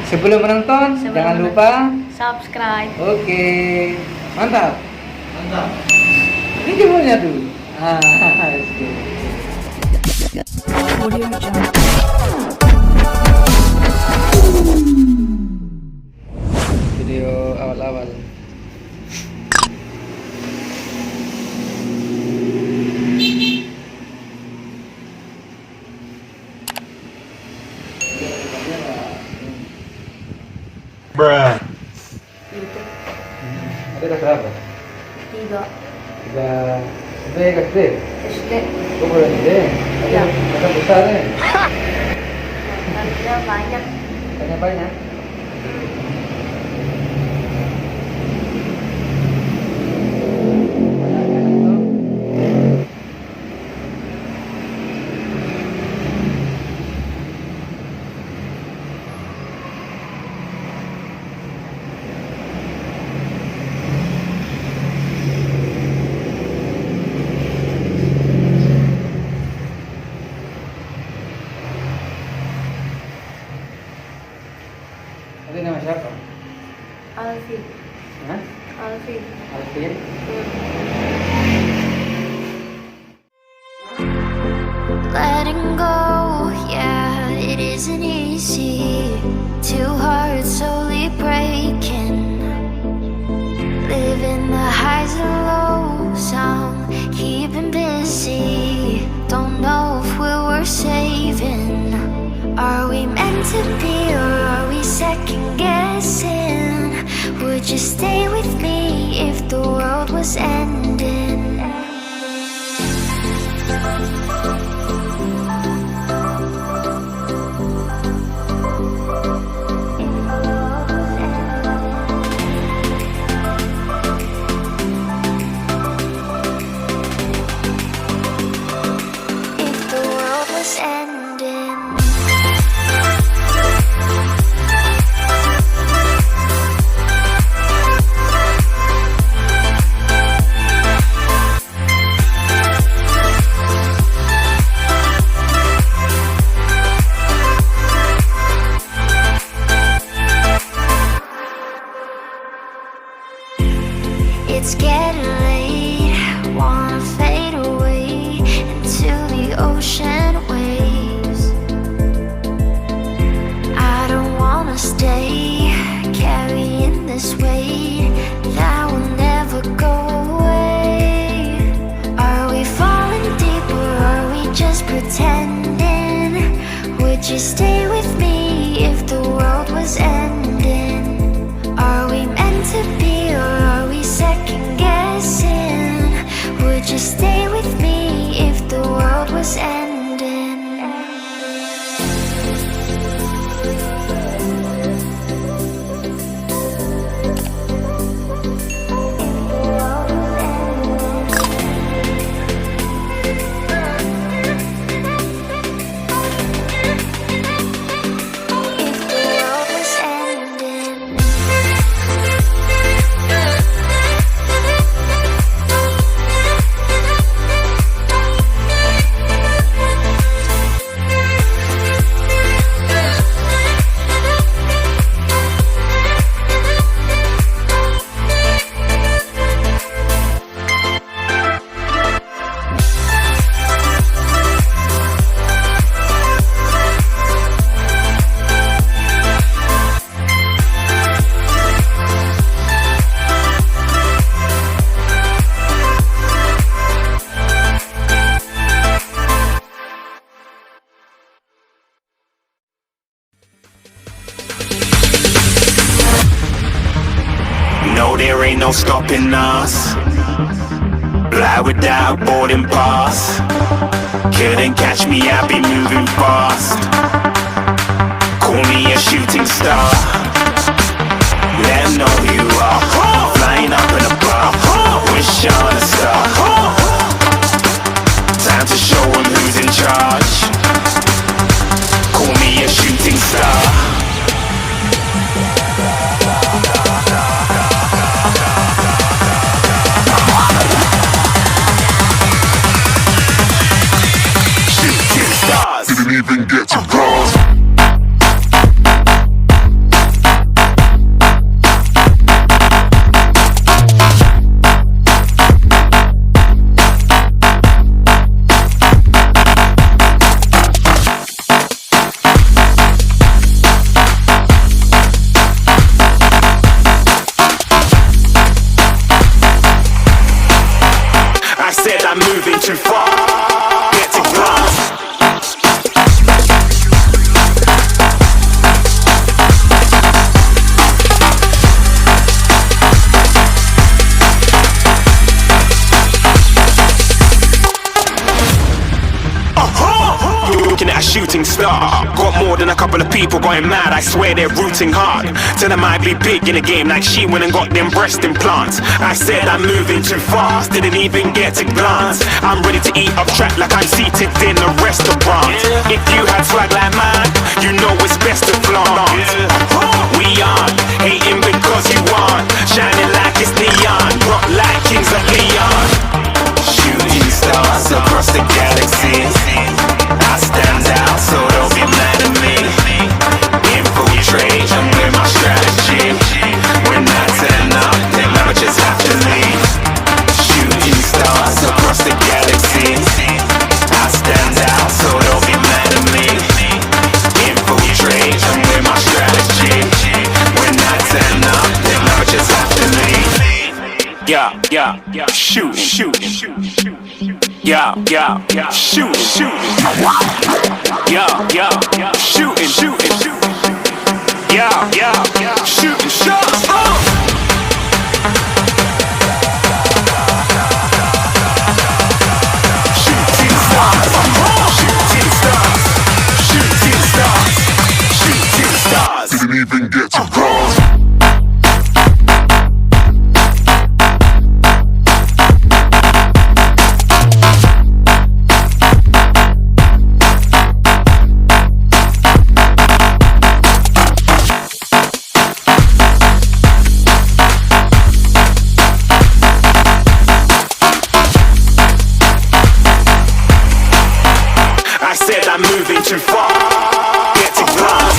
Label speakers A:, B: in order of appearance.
A: Sebelum menonton, jangan lupa
B: subscribe.
A: Oke, mantap. Ini jempolnya tuh. Video awal-awal.
C: Bruh.
A: Ada kelas berapa?
B: 3
A: SD SD.
B: SD.
A: Kok boleh SD?
B: Iya.
A: Ada besar nih.
B: Ada banyak.
A: Banyak. Tadi nama siapa?
B: Alvin.
A: Hah?
B: Alvin.
A: Alvin?
D: Letting go, yeah, it isn't easy. Two hearts slowly breaking. Living the highs and lows, I'm keeping busy. Don't know if we were saving. Are we meant to be or are we second guessing? Would you stay with me if the world was ending? If the world was ending. It's getting late, wanna fade away into the ocean waves. I don't wanna stay carrying this weight that will never go away. Are we falling deep or are we just pretending? Would you stay with me if the world was ending? Are we meant to be or are we second guessing? Would you stay with me if the world was ending? If the world was ending.
C: No, there ain't no stopping us. Fly without boarding pass. Couldn't catch me, I be moving fast. Call me a shooting star. Let 'em know who you are. Flying up in a bar. Wish on a star. Time to show 'em who's in charge. Call me a shooting star. Shooting stars. Didn't even get to cross. star. Got more than a couple of people going mad, I swear they're rooting hard. Tell them I'd be big in the game like she went and got them breast implants. I said I'm moving too fast, didn't even get to glance. I'm ready to eat up track like I'm seated in a restaurant. If you had swag like mine, you know it's best to flaunt. We aren't hating because you aren't shining like it's neon, rock like kings of Leon. Shooting stars across the galaxy, I stand out, so don't be mad at me. Infiltrate, I'm with my strategy. When I turn up, then I just have to leave. Shooting stars across the galaxy, I stand out, so don't be mad at me. Infiltrate, I'm with my strategy. When I turn up, then I just have to leave. Yeah, shooting. Yeah, shooting. Yeah, shooting. Yeah, shooting shots. Shooting stars. Shooting stars. Shooting stars. Shooting stars. Didn't even get to cross. I'm moving too far, get to glass.